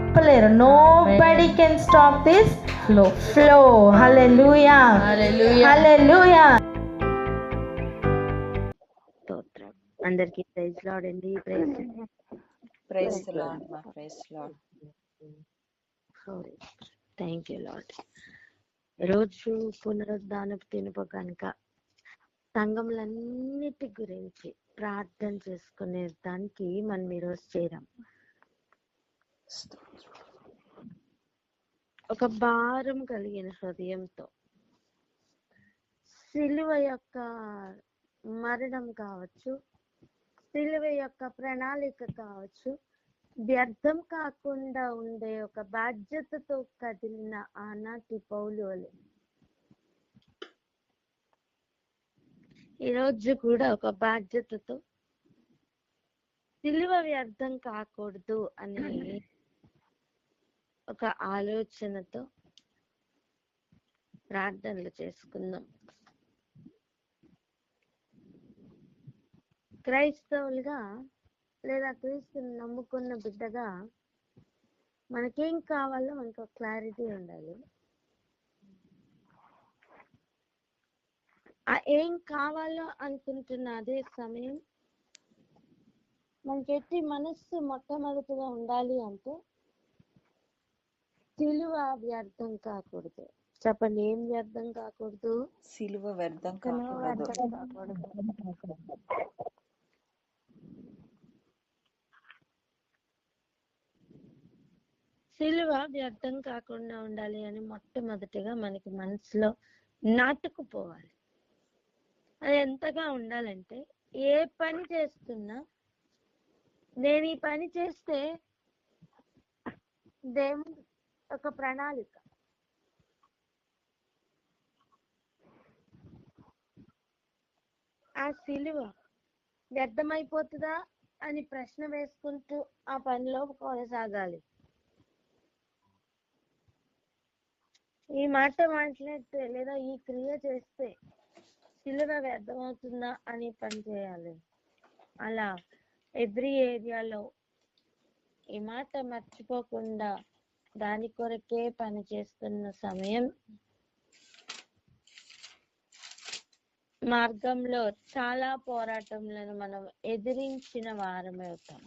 ఆపలేరు. Nobody can stop this flow. Hallelujah, hallelujah. స్తోత్రం. అందరికీ ప్రైజ్ లార్డ్ అండి. ప్రైజ్ లార్డ్ మా praise lord. Thank you lord. రోజు పునరుద్ధానపు తినుపు కనుక సంఘములన్నిటి గురించి ప్రార్థన చేసుకునే దానికి మనం ఈరోజు చేరాం. ఒక భారం కలిగిన హృదయంతో సిలువ యొక్క మరణం కావచ్చు, సిలువ యొక్క ప్రణాళిక కావచ్చు, వ్యర్థం కాకుండా ఉండే ఒక బాధ్యతతో కదిలిన ఆనాటి పౌలు వలె ఈరోజు కూడా ఒక బాధ్యతతో సిలువ వ్యర్థం కాకూడదు అని ఒక ఆలోచనతో ప్రార్థనలు చేసుకుందాం. క్రైస్తవులుగా లేదా క్రీస్తుని నమ్ముకున్న బిడ్డగా మనకేం కావాలో మనకు క్లారిటీ ఉండాలి. ఆ ఏం కావాలో అనుకుంటున్న అదే సమయం మనకెట్టి మనస్సు మొట్టమొదటిగా ఉండాలి అంటే సిలువ వ్యర్థం కాకూడదు. చెప్పండి, ఏం వ్యర్థం కాకూడదు? సిలువ వ్యర్థం కాకూడదు. సిలువ వ్యర్థం కాకుండా ఉండాలి అని మొట్టమొదటిగా మనకి మనసులో నాటుకుపోవాలి. అది ఎంతగా ఉండాలంటే, ఏ పని చేస్తున్నా నేను ఈ పని చేస్తే దేవుడు ఒక ప్రణాళిక, ఆ సిలువ వ్యర్థమైపోతుందా అని ప్రశ్న వేసుకుంటూ ఆ పనిలో కొనసాగాలి. ఈ మాట మాట్లాడితే లేదా ఈ క్రియ చేస్తే సిలువ వ్యర్థమవుతుందా అని పని చేయాలి. అలా ఎవ్రీ ఏరియాలో ఈ మాట మర్చిపోకుండా దాని కొరకే పని చేస్తున్న సమయం మార్గంలో చాలా పోరాటములను మనం ఎదిరించిన వారమే అవుతాం.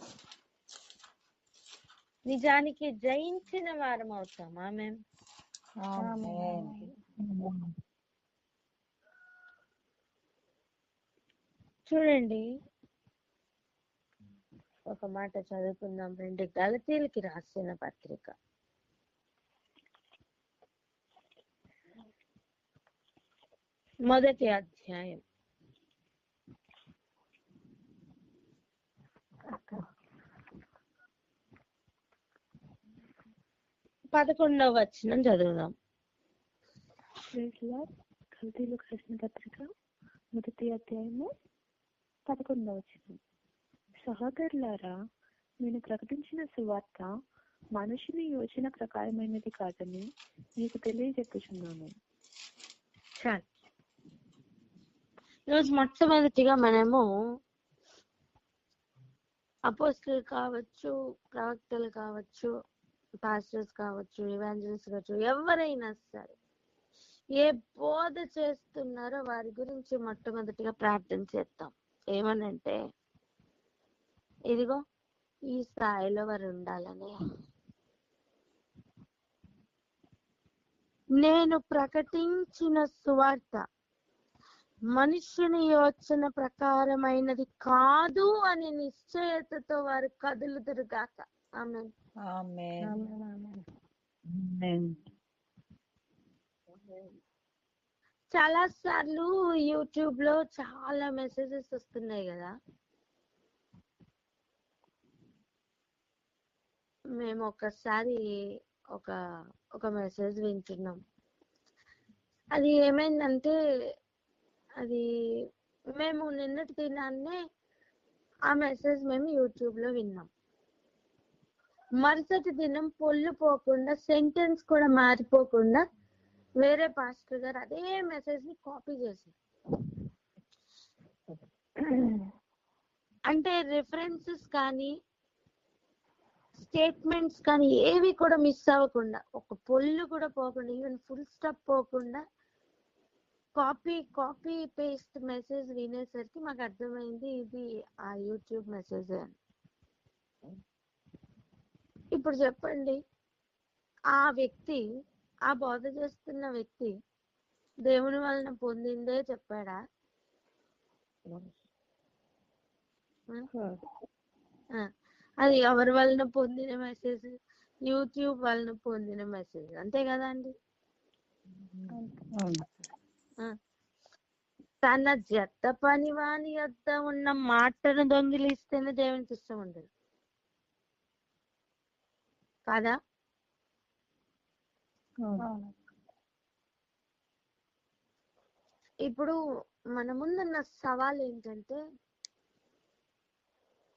నిజానికి జయించిన వారం అవుతాం. ఆమేన్. చూడండి, ఒక మాట చదువుకుందాం. 2 గలతీయులకి రాసిన పత్రిక 1వ అధ్యాయం 11వ వచనం చదువుదాం. గలతీయులకు రాసిన పత్రిక 1వ అధ్యాయము 11వ వచనం. సహోదరులారా, నేను ప్రకటించిన సువార్త మనుషుని యోచన ప్రకారమైనది కాదని మీకు తెలియజెప్పుచున్నాను. చాలు. ఈరోజు మొట్టమొదటిగా మనము అపోస్తలులు కావచ్చు, ప్రవక్తలు కావచ్చు, పాస్టర్స్ కావచ్చు, ఎవాంజలిస్ట్ కావచ్చు, ఎవరైనా సరే ఏ బోధ చేస్తున్నారో వారి గురించి మొట్టమొదటిగా ప్రార్థన చేద్దాం. ఏమనంటే, ఇదిగో ఈ స్థాయిలో వారు ఉండాలని, నేను ప్రకటించిన సువార్త మనుష్యుని యోచన ప్రకారమైనది కాదు అని నిశ్చయతతో వారు కదులుదురుగాక. ఆమేన్. చాలా సార్లు యూట్యూబ్ లో చాలా మెసేజెస్ వస్తున్నాయి కదా. మేము ఒకసారి ఒక మెసేజ్ వింటున్నాం. అది ఏమైందంటే, అది మేము నిన్నటి దినాన్నే ఆ మెసేజ్ మేము యూట్యూబ్ లో విన్నాం. మరుసటి దినం పొల్లు పోకుండా, సెంటెన్స్ కూడా మారిపోకుండా వేరే పాస్టర్ గారు అదే మెసేజ్ ని కాపీ చేశారు. అంటే రిఫరెన్సెస్ కానీ స్టేట్మెంట్స్ కానీ ఏవి కూడా మిస్ అవ్వకుండా, ఒక పొల్లు కూడా పోకుండా, ఈవెన్ ఫుల్ స్టాప్ పోకుండా కాపీ పేస్ట్ మెసేజ్ వినేసరికి మాకు అర్థమైంది ఇది ఆ యూట్యూబ్ మెసేజ్ అని. ఇప్పుడు చెప్పండి, ఆ వ్యక్తి, ఆ బోధ చేస్తున్న వ్యక్తి దేవుని వలన పొందిందే చెప్పాడా? అది ఎవరి వలన పొందిన మెసేజ్? యూట్యూబ్ వలన పొందిన మెసేజ్, అంతే కదా అండి? తన జత పని వాని యొద్ద ఉన్న మాటను దొంగిలిస్తేనే దేవునికి ఇష్టం ఉండదు కదా? ఇప్పుడు మన ముందున్న సవాలు ఏంటంటే,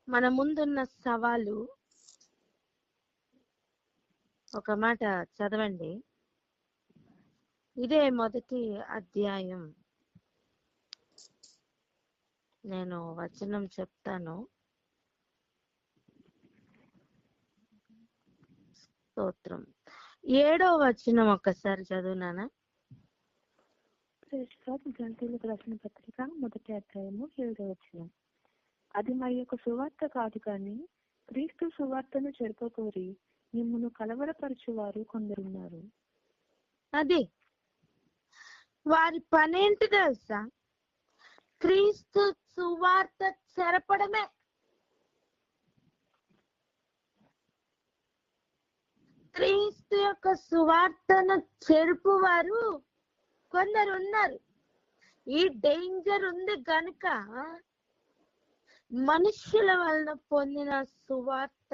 మన ముందున్న సవాలు ఒక మాట చదవండి, ఇదే మొదటి అధ్యాయం, నేను వచనం చెప్తాను. స్తోత్రం. 7వ వచనం ఒక్కసారి చదువునానా? గంటలకు రాసిన పత్రిక మొదటి అధ్యాయము 7వ వచనం. అది మరి యొక్క సువార్త కాదు కానీ క్రీస్తు సువార్తను చెరపకోరి మిమ్మును కలవరపరచువారు కొందరున్నారు. అది వారి పనేంటి తెలుసా? క్రీస్తు సువార్త చెరపడమే. క్రీస్తు యొక్క సువార్తను చెరుపు వారు కొందరు ఉన్నారు. ఈ డేంజర్ ఉంది గనుక మనుషుల వలన పొందిన సువార్త,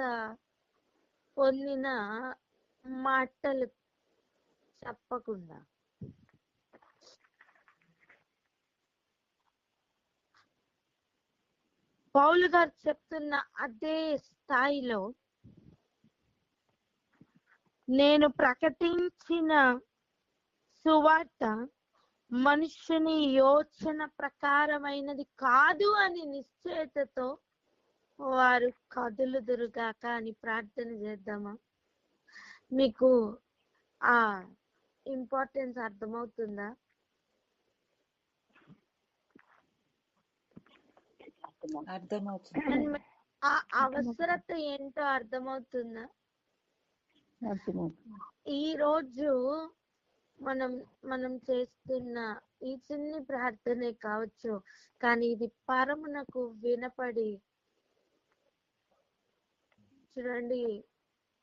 పొందిన మాటలు చెప్పకుండా పౌలు గారు చెప్తున్న అదే స్థాయిలో నేను ప్రకటించిన సువార్త మనుషుని యోచన ప్రకారమైనది కాదు అని నిశ్చయతతో వారు కదులుదురుగాక అని ప్రార్థన చేద్దామా? మీకు ఆ ఇంపార్టెన్స్ అర్థమవుతుందా? ఆ అవసరత ఏంటో అర్థమవుతుందా? ఈ రోజు మనం చేస్తున్న ఈ చిన్ని ప్రార్థనే కావచ్చు, కానీ ఇది పరమునకు వినపడి, చూడండి,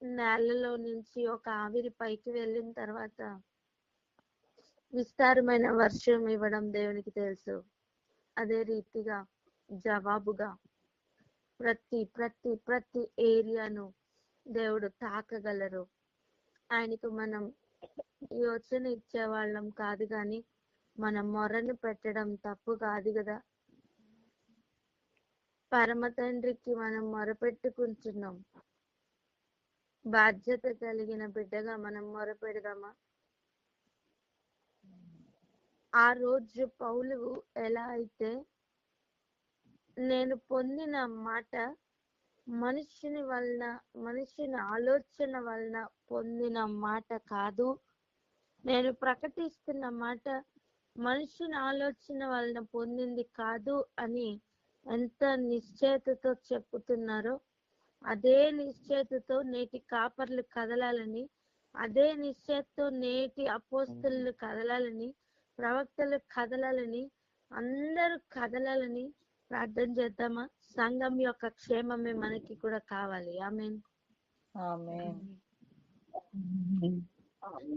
నేలలో నుంచి ఒక ఆవిరి పైకి వెళ్ళిన తర్వాత విస్తారమైన వర్షం ఇవ్వడం దేవునికి తెలుసు. అదే రీతిగా జవాబుగా ప్రతి ప్రతి ప్రతి ఏరియాను దేవుడు తాకగలరు. ఆయనకు మనం యోచన ఇచ్చేవాళ్ళం కాదు, కానీ మన మొరను పెట్టడం తప్పు కాదు కదా. పరమ తండ్రికి మనం మొరపెట్టుకుంటున్నాం. బాధ్యత కలిగిన బిడ్డగా మనం మొరపెడదామా? ఆ రోజు పౌలు ఎలా అయితే నేను పొందిన మాట మనుషుని వలన, మనుషుని ఆలోచన వలన పొందిన మాట కాదు, నేను ప్రకటిస్తున్న మాట మనుషుని ఆలోచన వలన పొందింది కాదు అని ఎంత నిశ్చయతతో చెప్పుతున్నారో, అదే నిశ్చయతతో నేటి కాపర్లు కదలాలని, అదే నిశ్చయతతో నేటి అపోస్తలు కదలాలని, ప్రవక్తలు కదలాలని, అందరూ కదలాలని ప్రార్థన చేద్దామా? సంఘం యొక్క క్షేమమే మనకి కూడా కావాలి. ఆమేన్.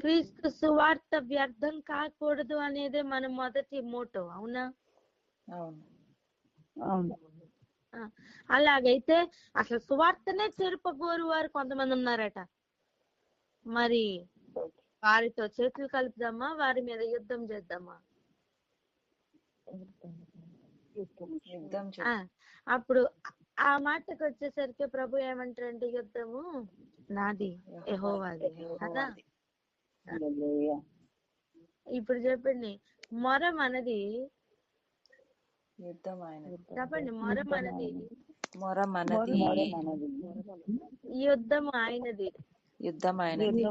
క్రీస్తు సువార్త వ్యర్థం కాకూడదు అనేదే మన మొదటి మోటో, అవునా? అలాగైతే అసలు సువార్తనే చెరుపగోరు వారు కొంతమంది ఉన్నారట. మరి వారితో చేతులు కలుపుదామా? వారి మీద యుద్ధం చేద్దామా? అప్పుడు ఆ మాటకు వచ్చేసరికి ప్రభు ఏమంటారంటే, యుద్ధము నాది, యెహోవాది కదా. ఇప్పుడు చెప్పండి, మొర మనది, చెప్పండి, మొర మనది, మొర మనది, యుద్ధం ఆయనది. యుద్ధం ఆయనది.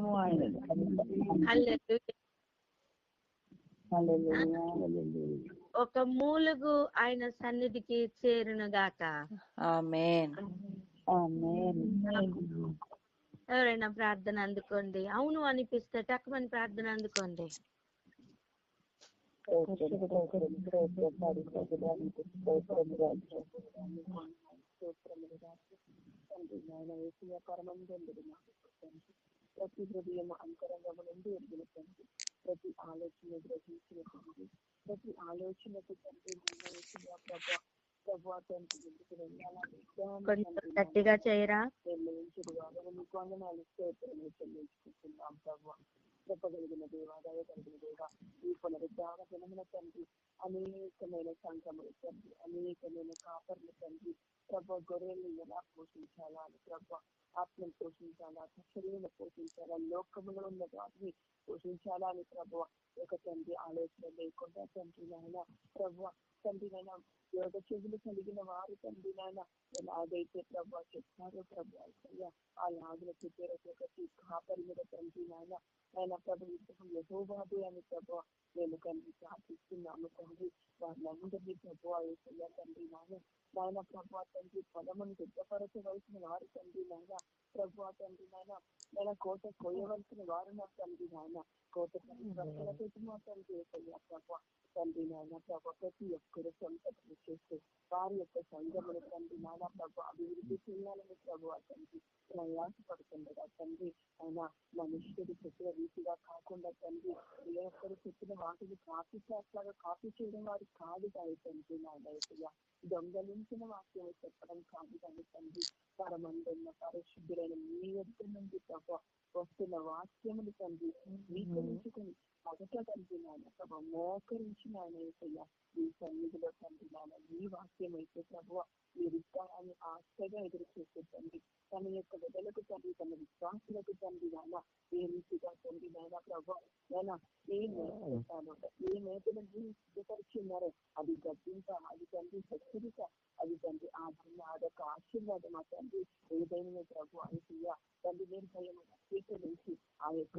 హల్లెలూయా. ఒక మూలుగు ఆయన సన్నిధికి చేరును గాక. ఆమేన్. ఎవరైనా ప్రార్థన అందుకోండి. అవును అనిపిస్తే టక్కుమని ప్రార్థన అందుకోండి. ప్రతి హృదయం అంతరంగము నుండి ఎరిగిన తండ్రి, ప్రతి ఆలోచన గ్రహించిన తండ్రి, ప్రతి ఆలోచనకు తండ్రి ప్రభా తండ్రి ఎందుకు కొంచెం గట్టిగా చేయరా. మీకు వందనాలు చెల్లించుకుంటున్నాం ప్రభా. చెప్పగలిగిన దేవా, దయగలిగిన దేవా, ఈ పునరుద్ధాన దినమున తండ్రి అనేకమైన సంఘములు తండ్రి, అనేకమైన కాపర్లు తండ్రి ప్రభా, గొర్రెలు ఎలా పోషించాలా అని ప్రభా, ఆత్మను పోషించాలా, శరీరం పోషించాలా, లోకములో ఉన్న వాటిని పోషించాలా అని ప్రభు ఒక తండ్రి ఆలోచన లేకుండా తండ్రి నాయన ప్రభు తండ్రి నాయన యోగ చెవులు కలిగిన వారు తండ్రి నాయన ఎలాగైతే ప్రభు చెప్తారో ప్రభు అయ్యా ఆ లాగుల ప్రతి కాపరి మీద తండ్రి నాయన ఆయన ప్రభు యెహోవాదే అని ప్రభు మేము తండ్రి ప్రార్థిస్తున్నాము తండ్రి. వారిని ప్రభు అయ్యా తండ్రి నాయన ప్రభు తండ్రి పొలమును సిద్ధపరచవలసిన వారు తండ్రి నాయన ప్రభు తండ్రి నాయన కోట కోయవలసిన వారు నా తండ్రి నాయన కోట మా తండ్రి ప్రభు తండ్రి నాయన ప్రభు ప్రతి ఒక్కరు సొంత చేస్తూ వారి యొక్క సంఘమును తండ్రి నాయన ప్రభు అభివృద్ధి చేయాలని ప్రభు తండ్రి ప్రయాసపడుతుండగా తండ్రి ఆయన మనుష్యుడు చెప్పిన రీతిగా కాకుండా తండ్రి ఏ ఒక్కరు చెప్పిన వాటిని కాపీ చేయడం వారు కాదు కానీ తండ్రి నాయన దొంగలించిన వాక్యం చెప్పడం కాదు కానీ తండ్రి పరమందున్న పరిశుద్ధులైన మీ వద్ద నుండి ప్రభు వస్తున్న వాక్యములు తండ్రి స్వీకరించుకుని మొదట తండ్రి నాయన ప్రభు మోకరించిన ఆయన ఈ సన్నిధిలో తండ్రి నాయన ఈ వాక్యం అయితే ప్రభు మీరు ఇస్తారని ఆశగా ఎదురు చేసే తండ్రి తన యొక్క బిడ్డలకు తండ్రి తన విశ్వాసులకు తండ్రి నాయన ఏ రీతిగా తండ్రి నాయన ప్రభు నేను ఏ మేతాను ఏ మేతను సిద్ధపరిచి ఉన్నారో అది గర్జించ అది తండ్రి హెచ్చరిక అది తండ్రి ఆదరణ అదొక ఆశీర్వాదం ఆ తండ్రి ఏదైనా ప్రభు అయితే తండ్రి మీరు భయమైన స్వీకరించి ఆ యొక్క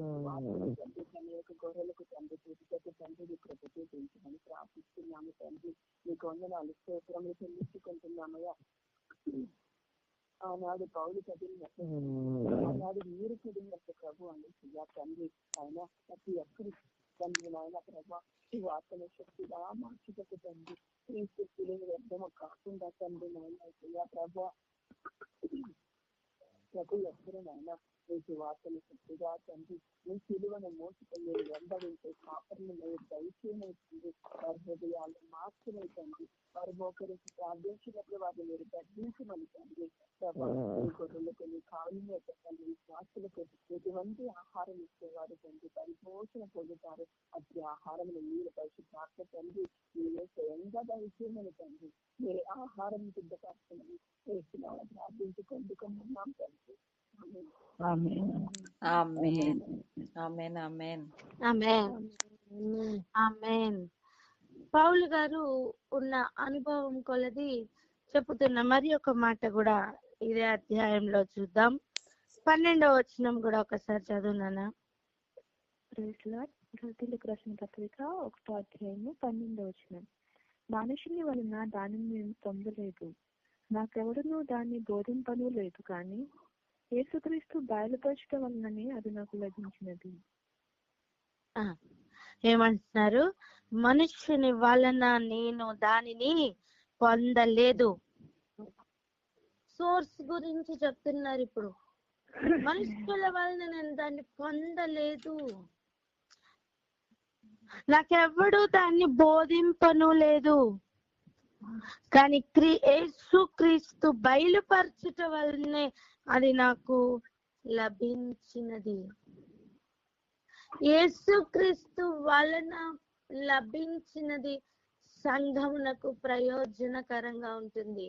తండ్రి తన యొక్క గొర్రెలకు తండ్రి చూసికట్టు తండ్రి ప్రతిష్ఠించమని ప్రార్థిస్తున్నాము తండ్రి. మీకు వందనాలు స్తోత్రములు చెల్లించుకుంటున్నామయ్యా. ఆనాడు పౌలు చదివినట్టు ఆనాడు మీరు చదివినట్టు ప్రభు అని తండ్రి ఆయన ప్రతి ఒక్కరి తండ్రి నాయన ప్రభు ఈ వార్తల శక్తిగా మార్చుటకు తండ్రి క్రీస్తు శిలువ వ్యర్థము కాకుండా తండ్రి నాయన ప్రభు ప్రతి ఒక్కరు నాయన మీకు వార్తలు శక్తిగా తండ్రి మీ శిలువను మోసుకొని మీరు వెంబడించే కాపర్లు మీరు దయచేయమైతుంది వారి హృదయాలు మార్చునే తండ్రి వారు మోకరించి ప్రార్థించినప్పుడు వారిని మీరు గర్భించమని తండ్రి గొర్రెలకు మీ కావులు తండ్రి విశ్వాసులకు ఎటువంటి ఆహారం ఇచ్చేవారు తండ్రి పరిపోషణ పొందుతారు అతి ఆహారం మీరు పరిశుద్ధాత్మ తండ్రి మీరే స్వయంగా దయచేయమని తండ్రి మీరే ఆహారం సిద్ధపరచమని ప్రార్థించుకుంటున్నాం తండ్రి. ఆమేన్ ఆమేన్ ఆమేన్ ఆమేన్. పౌలు గారు ఉన్న అనుభవం కొలది చెప్పుతున్న మరి ఒక మాట కూడా ఇదే అధ్యాయంలో చూద్దాం. 12వ వచనం కూడా ఒకసారి చదువునానా. గలతీయులకు రాసిన పత్రిక 1వ అధ్యాయము 12వ వచనం. మనుషుని వలన దానిని నేను పొందలేదు, నాకెవడనూ దాన్ని బోధింపను లేదు, కానీ యేసుక్రీస్తు బయలుపరచడం వలననే అది నాకు లభించినది. ఏమంటున్నారు? మనుషుని వలన నేను దానిని పొందలేదు. సోర్స్ గురించి చెప్తున్నారు. ఇప్పుడు మనుషుల వలన నేను దాన్ని పొందలేదు, నాకెవ్వడు దాన్ని బోధింపను లేదు, కానీ యేసుక్రీస్తు బయలుపరచుట వల్లనే అది నాకు లభించినది. యేసుక్రీస్తు వలన లభించినది సంఘమునకు ప్రయోజనకరంగా ఉంటుంది,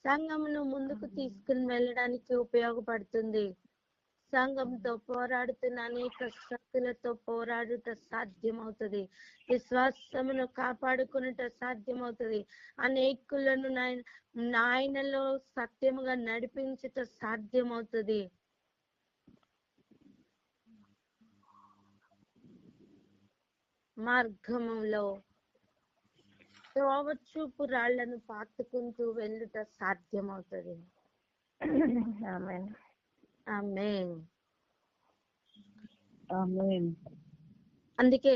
సంఘమును ముందుకు తీసుకుని వెళ్ళడానికి ఉపయోగపడుతుంది, సంఘంతో పోరాడుతున్న అనేక శక్తులతో పోరాడుట సాధ్యమవుతుంది. విశ్వాసమును కాపాడుకున్నట సాధ్యమవుతుంది. అనేకులను నాయనలో సత్యముగా నడిపించుట సాధ్యమవుతుంది. మార్గములో త్రోవచూపు రాళ్లను పాతుకుంటూ వెళ్ళుట సాధ్యమవుతుంది. ఆమేన్. ఆమేన్. ఆమేన్. అందుకే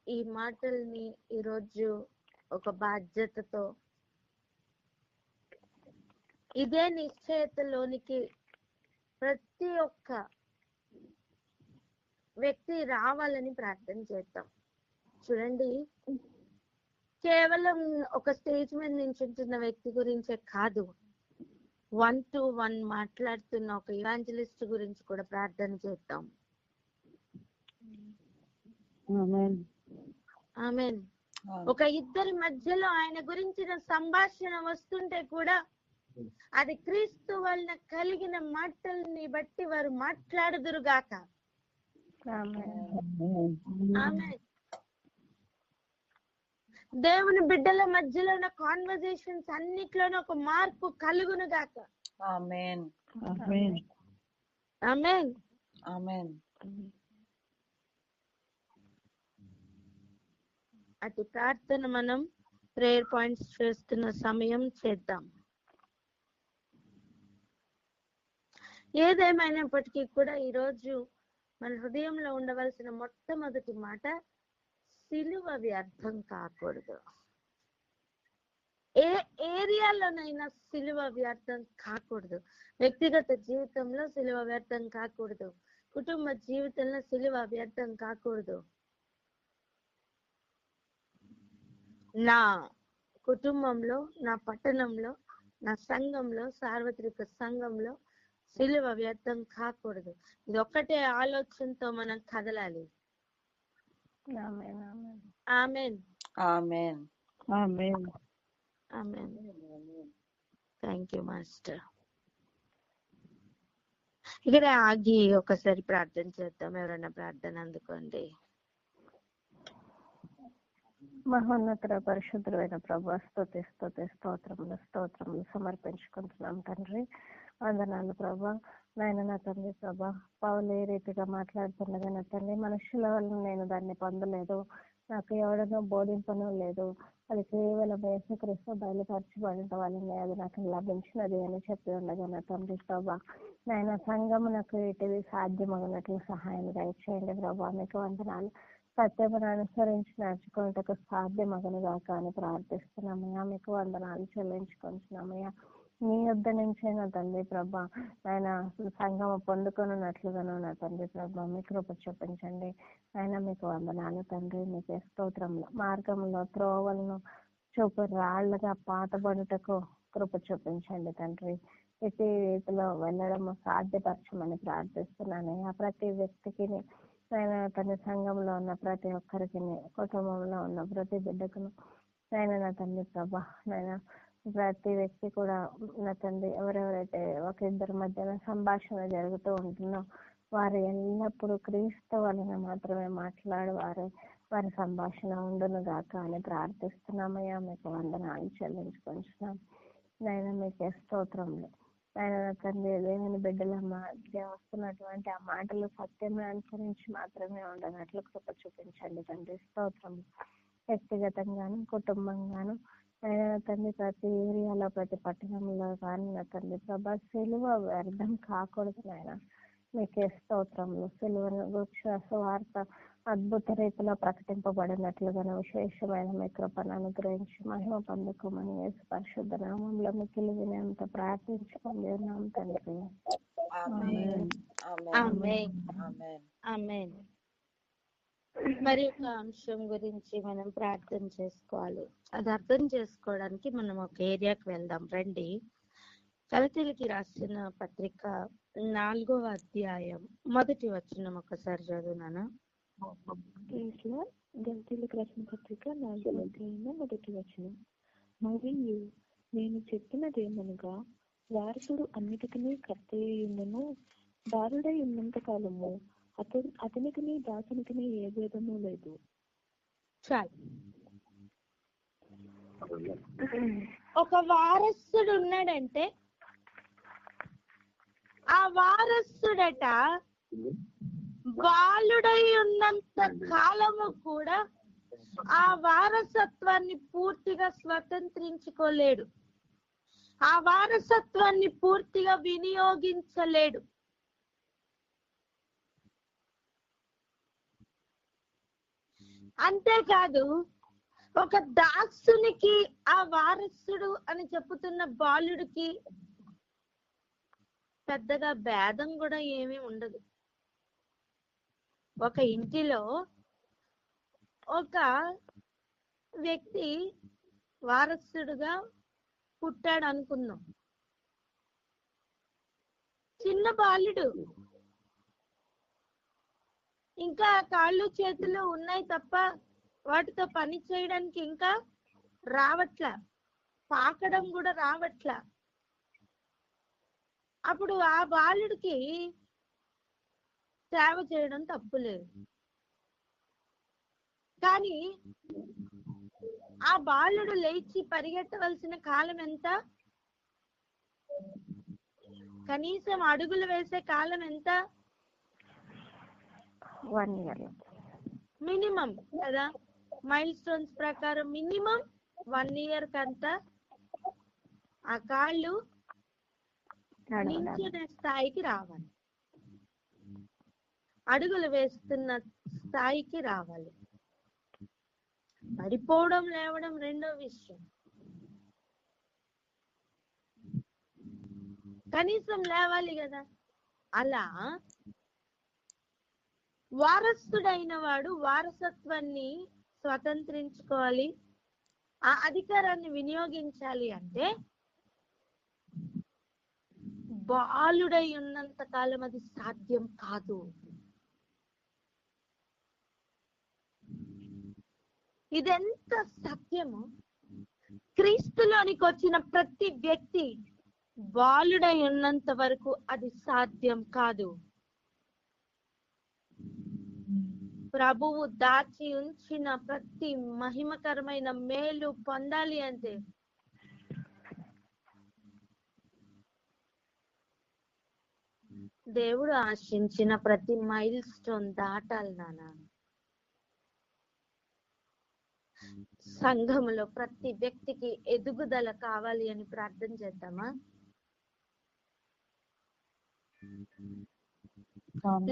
ఈ మాటల్ని ఈరోజు ఒక బాధ్యతతో ఇదే నిశ్చయతలోనికి ప్రతి ఒక్క వ్యక్తి రావాలని ప్రార్థన చేద్దాం. చూడండి, కేవలం ఒక స్టేజ్ మీద నించుంటున్న వ్యక్తి గురించే కాదు, 1-to-1 మాట్లాడుతున్న ఒక ఇవాంజలిస్ట్ గురించి కూడా ప్రార్థన చేద్దాం. ఆమేన్. ఆమేన్. ఒక ఇద్దరి మధ్యలో ఆయన గురించిన సంభాషణ వస్తుంటే కూడా అది క్రీస్తు వలన కలిగిన మాటల్ని బట్టి వారు మాట్లాడుదురుగాక. ఆమేన్. దేవుని బిడ్డల మధ్యలో ఉన్న కాన్వర్జేషన్స్ అన్నిట్లోనూ ఒక మార్పు కలుగును గాక. ఆమేన్. ఆమేన్. ఆమేన్. ఆమేన్. అటు ప్రార్థన మనం ప్రేయర్ పాయింట్స్ చేస్తున్న సమయం చేద్దాం. ఏదేమైనప్పటికీ కూడా ఈరోజు మన హృదయంలో ఉండవలసిన మొట్టమొదటి మాట, సిలువ వ్యర్థం కాకూడదు. ఏ ఏరియాలోనైనా సిలువ వ్యర్థం కాకూడదు. వ్యక్తిగత జీవితంలో సిలువ వ్యర్థం కాకూడదు. కుటుంబ జీవితంలో సిలువ వ్యర్థం కాకూడదు. నా కుటుంబంలో, నా పట్టణంలో, నా సంఘంలో, సార్వత్రిక సంఘంలో సిలువ వ్యర్థం కాకూడదు. ఇది ఒక్కటే ఆలోచనతో మనం కదలాలి. Amen. Amen. Amen. Amen. Amen. Thank you master. ఇక్కడ ఆగి ఒకసారి ప్రార్థన చేద్దాం. ఎవరైనా ప్రార్థన అందుకోండి. మహోన్నతుడ పరిశుద్ధుడైన ప్రభు, స్తోత్రములు సమర్పించుకుంటున్నాం తండ్రి. వందనాలు ప్రభా. నాయన నా తండ్రి ప్రభా, పౌలు ఏ రీతిగా మాట్లాడుతున్నది నా తండ్రి, మనుషుల వల్ల నేను దాన్ని పొందలేదు, నాకు ఎవడనో బోధింపను లేదు, అది కేవలం యేసుక్రీస్తు బయలుపరచబడిన వల్లనే అది నాకు లభించినది అని చెప్పి ఉండగా నా తండ్రి ప్రభా, నాయన సంఘము నాకు ఇటువి సాధ్యమగినట్లు సహాయం దయచేయండి ప్రభా. మీకు వందనాలు. సత్యమును అనుసరించి నడుచుకున్నట్టుకు సాధ్యమగనుగా కానీ ప్రార్థిస్తున్నామయ్యా. మీకు వందనాలు చెల్లించుకుంటున్నామయ్యా. మీ యొద్ద నుంచైనా తండ్రి ప్రభా, ఆయన సంఘము పొందుకున్నట్లుగాను నా తండ్రి ప్రభా మీ కృప చూపించండి. ఆయన మీకు వందనాలు తండ్రి. మీకే స్తోత్రంలో మార్గంలో త్రోవలను చూపు రాళ్లుగా పాతబడుటకు కృప చూపించండి తండ్రి. ఇటు రీతిలో వెళ్ళడం సాధ్యపరచమని ప్రార్థిస్తున్నానయ్యా. ప్రతి వ్యక్తికి ఆయన తన సంఘంలో ఉన్న ప్రతి ఒక్కరికి, కుటుంబంలో ఉన్న ప్రతి బిడ్డకును ఆయన నా తండ్రి ప్రభా, నాయన ప్రతి వ్యక్తి కూడా నా తండ్రి ఎవరెవరైతే ఒక ఇద్దరి మధ్యన సంభాషణ జరుగుతూ ఉంటుందో వారు ఎల్లప్పుడూ క్రీస్తు వలన మాత్రమే వారి సంభాషణ ఉండును గాక అని ప్రార్థిస్తున్నామయ్యా. మీకు వందనాలు చెల్లించుకుంటున్నాం నాయన. మీకే స్తోత్రంలో ఆయన తండ్రి దేవుని బిడ్డల మధ్య వస్తున్నటువంటి ఆ మాటలు సత్యం అనుసరించి మాత్రమే ఉండనట్లు కృప చూపించండి తండ్రి. స్తోత్రం. వ్యక్తిగతంగాను కుటుంబంగాను ఆయన తండ్రి ప్రతి ఏరియాలో ప్రతి పట్టణంలో కానీ నా తండ్రి ప్రభా సిలువ వ్యర్థం కాకూడదు నాయన. మీకే స్తోత్రంలో సిలువను గురించి వార్త అద్భుత రీతిలో ప్రకటింపబడినట్లుగా విశేషమైన మీ కృపను అనుగ్రహించి మహిమ పొందుకోమని యేసు పరిశుద్ధ నామంలో మిక్కిలి వినంత ప్రార్థించుకొని ఉన్నాం తండ్రి. ఆమేన్. మరి ఒక అంశం గురించి మనం ప్రార్థన చేసుకోవాలి. అది అర్థం చేసుకోవడానికి మనం ఒక ఏరియాకి వెళ్దాం రండి. గలతీయులకు రాసిన పత్రిక 4వ అధ్యాయం 1వ వచనం ఒకసారి చదువునానా? గలతీయులకు రాసిన పత్రిక 4వ అధ్యాయం 1వ వచనం. మరియు నేను చెప్పినదేమనగా వారసుడు అన్నిటికీ కర్తయ్యుండును, బాలుడై ఉన్నంత కాలము అతనికి దాసునికి ఏ భేదము లేదు. చాలు. ఒక వారసుడు ఉన్నాడంటే ఆ వారసుడట బాలుడై ఉన్నంత కాలము కూడా ఆ వారసత్వాన్ని పూర్తిగా స్వతంత్రించుకోలేడు, ఆ వారసత్వాన్ని పూర్తిగా వినియోగించలేడు. అంతేకాదు, ఒక దాసునికి ఆ వారసుడు అని చెప్పుతున్న బాలుడికి పెద్దగా భేదం కూడా ఏమీ ఉండదు. ఒక ఇంటిలో ఒక వ్యక్తి వారసుడుగా పుట్టాడు అనుకుందాం. చిన్న బాలుడు, ఇంకా కాళ్ళు చేతులు ఉన్నాయి తప్ప వాటితో పని చేయడానికి ఇంకా రావట్లా, పాకడం కూడా రావట్లా. అప్పుడు ఆ బాలుడికి సేవ చేయడం తప్పులేదు. కానీ ఆ బాలుడు లేచి పరిగెత్తవలసిన కాలం ఎంత? కనీసం అడుగులు వేసే కాలం ఎంత? 1 year. మినిమం కదా, మైల్ స్టోన్స్ ప్రకారం మినిమం 1 year కంతా ఆ కాళ్ళు నించునే స్థాయికి రావాలి, అడుగులు వేస్తున్న స్థాయికి రావాలి. పడిపోవడం లేవడం రెండో విషయం, కనీసం లేవాలి కదా. అలా వారసుడైన వాడు వారసత్వాన్ని స్వతంత్రించుకోవాలి, ఆ అధికారాన్ని వినియోగించాలి అంటే బాలుడై ఉన్నంత కాలం అది సాధ్యం కాదు. ఇదెంత సత్యము! క్రీస్తులోనికి వచ్చిన ప్రతి వ్యక్తి బాలుడై ఉన్నంత వరకు అది సాధ్యం కాదు. ప్రభువు దాచి ఉంచిన ప్రతి మహిమకరమైన మేలు పొందాలి అంటే దేవుడు ఆశించిన ప్రతి మైల్ స్టోన్ దాటాలి నాన్న. సంఘములో ప్రతి వ్యక్తికి ఎదుగుదల కావాలి అని ప్రార్థన చేద్దామా?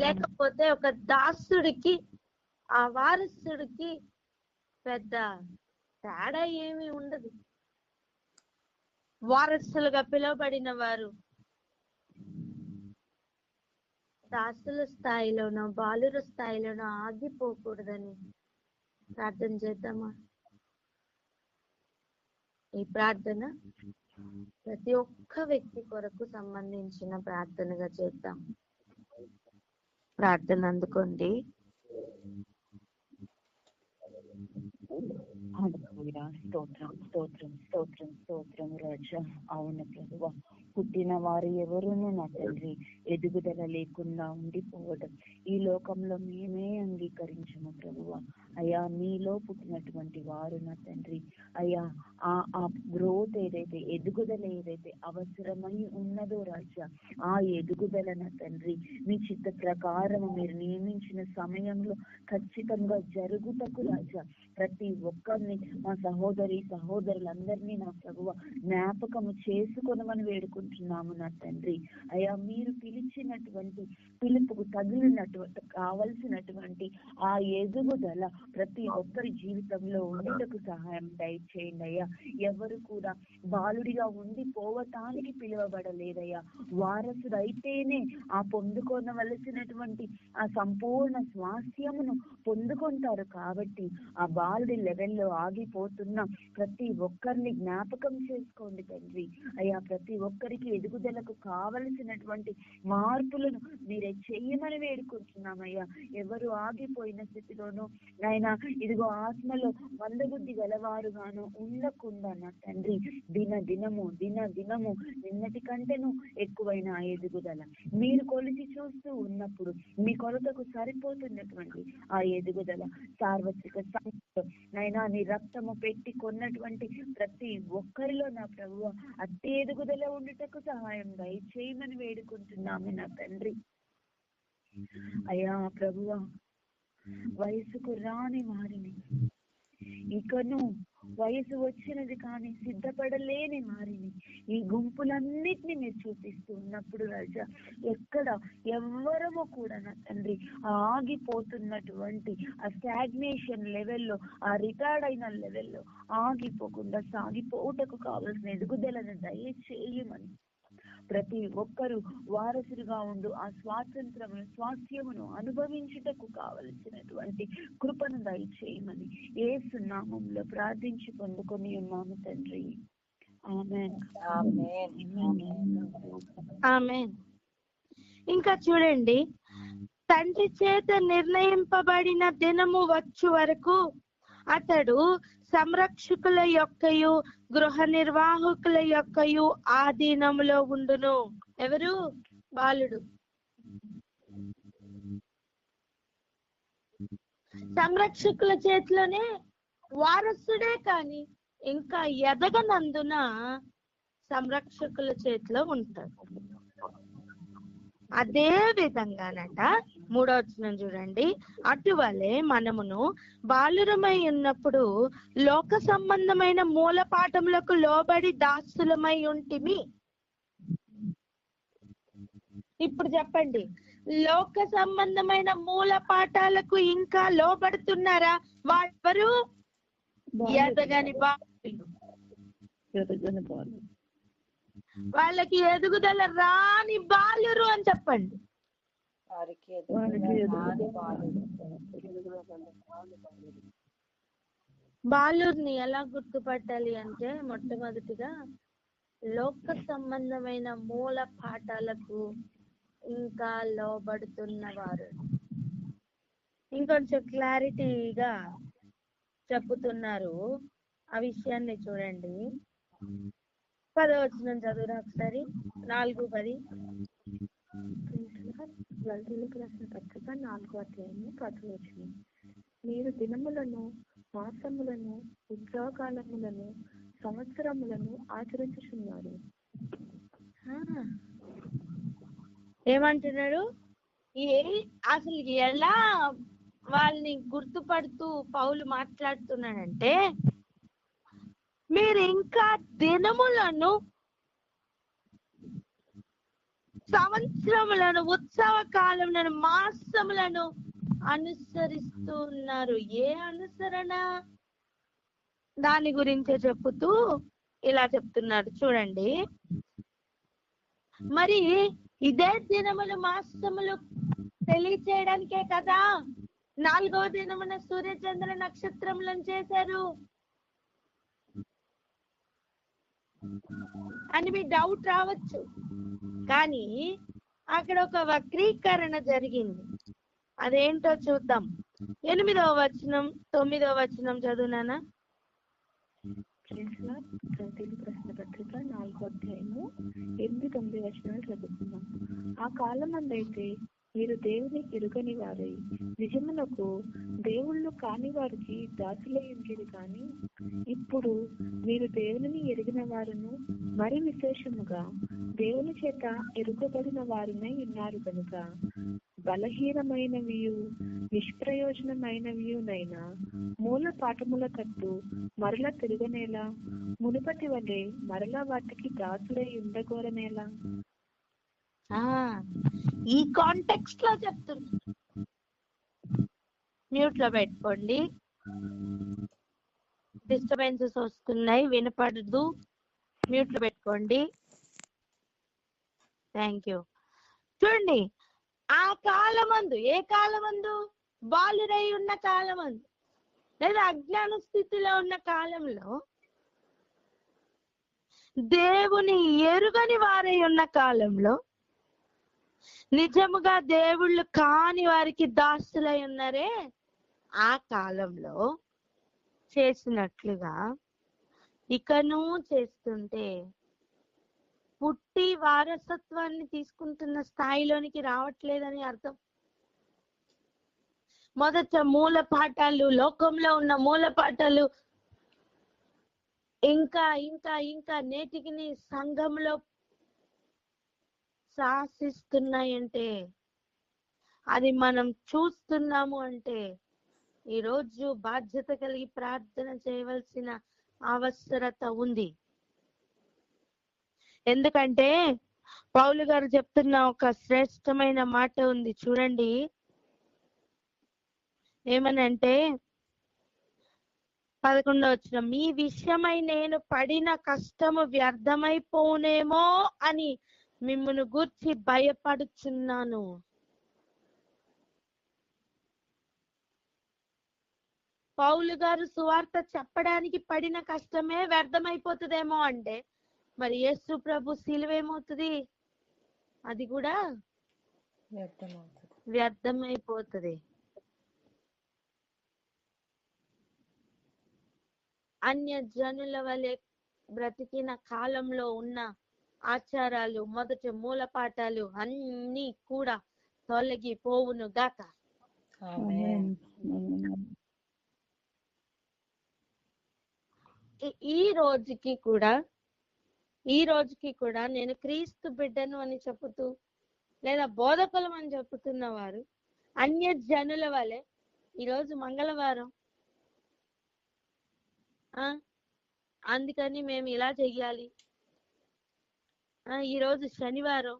లేకపోతే ఒక దాసుడికి ఆ వారసుడికి పెద్ద తేడా ఏమీ ఉండదు. వారసులుగా పిలువబడిన వారు దాసుల స్థాయిలోనో బాలుర స్థాయిలోనో ఆగిపోకూడదని ప్రార్థన చేద్దామా? ఈ ప్రార్థన ప్రతి ఒక్క వ్యక్తి కొరకు సంబంధించిన ప్రార్థనగా చేద్దాం. ప్రార్థన అందుకోండి. స్తోత్రం స్తోత్రం స్తోత్రం స్తోత్రం రాజా. అవును ప్రభువా, పుట్టిన వారు ఎవరును నా తండ్రి ఎదుగుదల లేకుండా ఉండిపోవడం ఈ లోకంలో మేమే అంగీకరించము ప్రభువా. అయ్యా, మీలో పుట్టినటువంటి వారు నా తండ్రి అయ్యా, ఆ గ్రోత్ ఏదైతే ఎదుగుదల ఏదైతే అవసరమై ఉన్నదో రాజా, ఆ ఎదుగుదల నా తండ్రి మీ చిత్త ప్రకారం మీరు నియమించిన సమయంలో ఖచ్చితంగా జరుగుటకు రాజా ప్రతి ఒక్కరిని మా సహోదరులందరినీ నా ప్రభువ జ్ఞాపకము చేసుకొనమని వేడుకుంటున్నాము నా తండ్రి. అయ్యా, మీరు పిలిచినటువంటి పిలుపుకు తగిలినటువంటి కావలసినటువంటి ఆ ఎదుగుదల ప్రతి ఒక్కరి జీవితంలో ఉండటకు సహాయం దయచేయండి అయ్యా. ఎవరు కూడా బాలుడిగా ఉండిపోవటానికి పిలువబడలేదయ్యా. వారసుడు అయితేనే ఆ పొందుకోనవలసినటువంటి ఆ సంపూర్ణ స్వాస్థ్యమును పొందుకుంటారు. కాబట్టి ఆ బాలుడి లెవెల్లో ఆగిపోతున్న ప్రతి ఒక్కరిని జ్ఞాపకం చేసుకోండి తండ్రి. అయ్యా, ప్రతి ఒక్కరికి ఎదుగుదలకు కావలసినటువంటి మార్పులను మీరే చెయ్యమని వేడుకుంటున్నామయ్యా. ఎవరు ఆగిపోయిన స్థితిలోనూ నాయన ఇదిగో ఆత్మలో మందబుద్ధి గలవారుగాను ఉండకుండా నా తండ్రి దినము నిన్నటి కంటేను ఎక్కువైన ఆ ఎదుగుదల మీరు కొలిచి చూస్తూ ఉన్నప్పుడు మీ కొలతకు సరిపోతున్నటువంటి ఆ ఎదుగుదల సార్వత్రిక నైనా నీ రక్తము పెట్టి కొన్నటువంటి ప్రతి ఒక్కరిలో నా ప్రభువా అట్టి ఎదుగుదల ఉండుటకు సహాయం దయచేయమని వేడుకుంటున్నాము నా తండ్రి. అయ్యా ప్రభువా, వయసుకు రాని వారిని, ఇకను వయసు వచ్చినది కానీ సిద్ధపడలేని వారిని ఈ గుంపులన్నిటిని మీరు చూపిస్తూ ఉన్నప్పుడు రాజా ఎక్కడ ఎవ్వరము కూడా నా తండ్రి ఆగిపోతున్నటువంటి ఆ స్టాగ్నేషన్ లెవెల్లో, ఆ రిటైర్డ్ అయిన లెవెల్లో ఆగిపోకుండా సాగిపోటకు కావలసిన ఎదుగుదలను దయచేయమని ప్రతి ఒక్కరూ వారసులుగా ఉండు ఆ స్వాస్థ్యమును అనుభవించుటకు కావలసినటువంటి కృపను దయచేయమని యేసు నామములో ప్రార్థించి పొందుకొని ఉన్నాము తండ్రి. ఆమేన్. ఆమేన్. ఇంకా చూడండి, తండ్రి చేత నిర్ణయింపబడిన దినము వచ్చు వరకు అతడు సంరక్షకుల యొక్కయు గృహ నిర్వాహకుల యొక్కయు ఆధీనములో ఉండును. ఎవరు? బాలుడు. సంరక్షకుల చేతిలోనే వారసుడే కానీ ఇంకా ఎదగనందున సంరక్షకుల చేతిలో ఉంటాడు. అదే విధంగానట 3వ వచనం చూడండి, అటువలే మనమును బాలురమై ఉన్నప్పుడు లోక సంబంధమైన మూల పాఠములకు లోబడి దాసులమై ఉంటిమి. ఇప్పుడు చెప్పండి, లోక సంబంధమైన మూల పాఠాలకు ఇంకా లోబడుతున్నారా? వారెవరు? ఎదగని బాలులు. వాళ్ళకి ఎదుగుదల రాని బాలురు అని చెప్పండి. బాలుర్ని ఎలా గుర్తుపట్టాలి అంటే, మొట్టమొదటిగా లోక సంబంధమైన మూల పాఠాలకు ఇంకా లోబడుతున్నవారు. ఇంకొంచెం క్లారిటీగా చెప్పుతున్నారు ఆ విషయాన్ని చూడండి. 10వ వచనం చదువురా ఒకసారి. 4:10. గలతీయులకు రాసిన పత్రిక 4వ అధ్యాయము 10వ వచనం. మీరు దినములను, మాసములను, ఉద్యోగాలములను, సంవత్సరములను ఆచరించుచున్నారు. ఏమంటున్నాడు? అసలు ఎలా వాళ్ళని గుర్తుపడుతూ పౌలు మాట్లాడుతున్నాడంటే, మీరు ఇంకా దినములను, సంవత్సరములను, ఉత్సవ కాలములను, మాసములను అనుసరిస్తూ ఉన్నారు. ఏ అనుసరణ? దాని గురించే చెప్పుతూ ఇలా చెప్తున్నాడు చూడండి. మరి ఇదే దినములు, మాసములు తెలియచేయడానికే కదా 4వ దినమున సూర్యచంద్ర నక్షత్రములను చేశారు అని మీ డౌట్ రావచ్చు. కానీ అక్కడ ఒక వక్రీకరణ జరిగింది. అదేంటో చూద్దాం. 8వ వచనం 9వ వచనం చదువునానా. తెలుగు ప్రశ్న పత్రిక 4వ అధ్యాయము 8, 9 వచనాలు చదువుకుందాం. ఆ కాలమందైతే మీరు దేవుని ఎరుగని వారై నిజమునకు దేవుళ్ళు కాని వారికి దాసులై ఉండేది. కానీ ఇప్పుడు మీరు దేవుని ఎరిగిన వారును, మరి విశేషముగా దేవుని చేత ఎరుగబడిన వారునై ఉన్నారు కనుక బలహీనమైనవియు నిష్ప్రయోజనమైనవియునైనా మూల పాఠముల కట్టు మరలా తిరగనేలా, మునుపటి వలె మరలా వాటికి దాసులై ఉండగోరనేలా. ఈ కాంటెక్స్ట్ లో చెప్తున్నా. మ్యూట్ లో పెట్టుకోండి, డిస్టర్బెన్సెస్ వస్తున్నాయి, వినపడదు. మ్యూట్ లో పెట్టుకోండి. Thank you. చూడండి, ఆ కాలమందు, ఏ కాలమందు? బాలురై ఉన్న కాలమందు, లేదా అజ్ఞాన స్థితిలో ఉన్న కాలంలో, దేవుని ఎరుగని వారై ఉన్న కాలంలో, నిజముగా దేవుళ్ళు కాని వారికి దాసులై ఉన్నారే, ఆ కాలంలో చేసినట్లుగా ఇకను చేస్తుంటే పుట్టి వారసత్వాన్ని తీసుకుంటున్న స్థాయిలోనికి రావట్లేదని అర్థం. మొదట మూల పాఠాలు, లోకంలో ఉన్న మూల పాఠాలు ఇంకా ఇంకా ఇంకా నేటికి నీ సంఘంలో శాసిస్తున్నాయంటే, అది మనం చూస్తున్నాము అంటే, ఈరోజు బాధ్యత కలిగి ప్రార్థన చేయవలసిన అవసరత ఉంది. ఎందుకంటే పౌలు గారు చెప్తున్న ఒక శ్రేష్టమైన మాట ఉంది చూడండి. ఏమనంటే 11వ వచనం, మీ విషయమై నేను పడిన కష్టము వ్యర్థమైపోనేమో అని మిమ్మును గూర్చి భయపడుచున్నాను. పౌలు గారు సువార్త చెప్పడానికి పడిన కష్టమే వ్యర్థమైపోతుందేమో అంటే, మరి యేసు ప్రభు సిలువ ఏమవుతుంది? అది కూడా వ్యర్థమైపోతుంది. అన్య జనుల వలె బ్రతికిన కాలంలో ఉన్న ఆచారాలు, మొదటి మూల పాఠాలు అన్ని కూడా తొలగిపోవును గాక. ఈ రోజుకి కూడా నేను క్రీస్తు బిడ్డను అని చెబుతూ లేదా బోధకులం అని చెబుతున్న వారు అన్య జనుల వలె ఈరోజు మంగళవారం అందుకని మేము ఇలా చెయ్యాలి, ఈరోజు శనివారం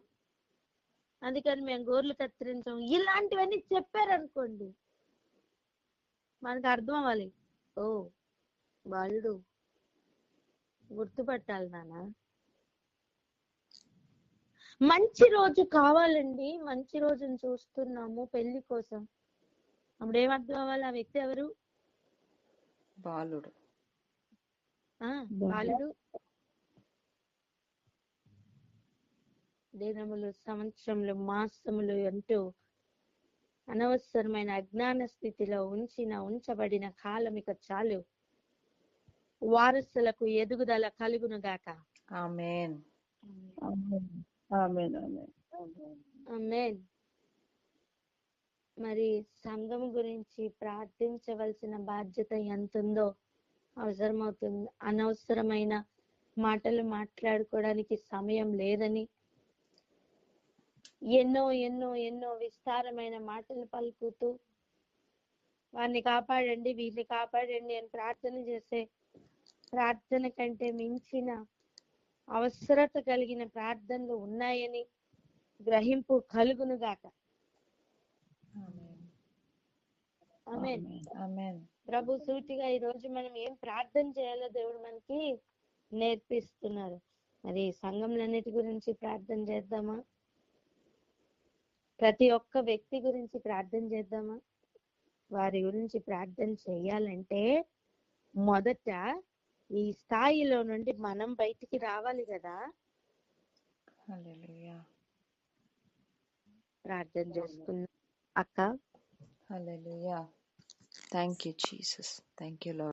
అందుకని మేము గోర్లు కత్తిరించాం, ఇలాంటివన్నీ చెప్పారనుకోండి, మనకు అర్థం అవ్వాలి, ఓ వాళ్ళు గుర్తుపట్టాలి నాన్న. మంచి రోజు కావాలండి, మంచి రోజును చూస్తున్నాము పెళ్లి కోసం. అప్పుడు ఏమర్థం అవ్వాలి? ఆ వ్యక్తి ఎవరు? బాలుడు. బాలుడు. దినములు, సంవత్సరములు, మాసములు అంటూ అనవసరమైన అజ్ఞాన స్థితిలో ఉంచబడిన కాలం ఇక చాలు. వారసులకు ఎదుగుదల కలుగును గాక. ఆమేన్. ఆమేన్. మరి సంఘం గురించి ప్రార్థించవలసిన బాధ్యత ఎంత ఉందో అవసరమవుతుంది. అనవసరమైన మాటలు మాట్లాడుకోవడానికి సమయం లేదని ఎన్నో ఎన్నో ఎన్నో విస్తారమైన మాటలు పలుకుతూ వారిని కాపాడండి, వీరిని కాపాడండి అని ప్రార్థన చేసే ప్రార్థన కంటే మించిన అవసరత కలిగిన ప్రార్థనలు ఉన్నాయని గ్రహింపు కలుగును గాక. ఆమేన్. ప్రభు సూటిగా ఈ రోజు మనం ఏం ప్రార్థన చేయాలో దేవుడు మనకి నేర్పిస్తున్నారు. మరి సంఘంలన్నిటి గురించి ప్రార్థన చేద్దామా? ప్రతి ఒక్క వ్యక్తి గురించి ప్రార్థన చేద్దామా? వారి గురించి ప్రార్థన చేయాలంటే మొదట ఈ స్థాయిలో నుండి మనం బయటికి రావాలి కదా. హల్లెలూయా. ప్రార్థన చేసుకున్నాం అక్క. Hallelujah. Thank you Jesus. Thank you lord.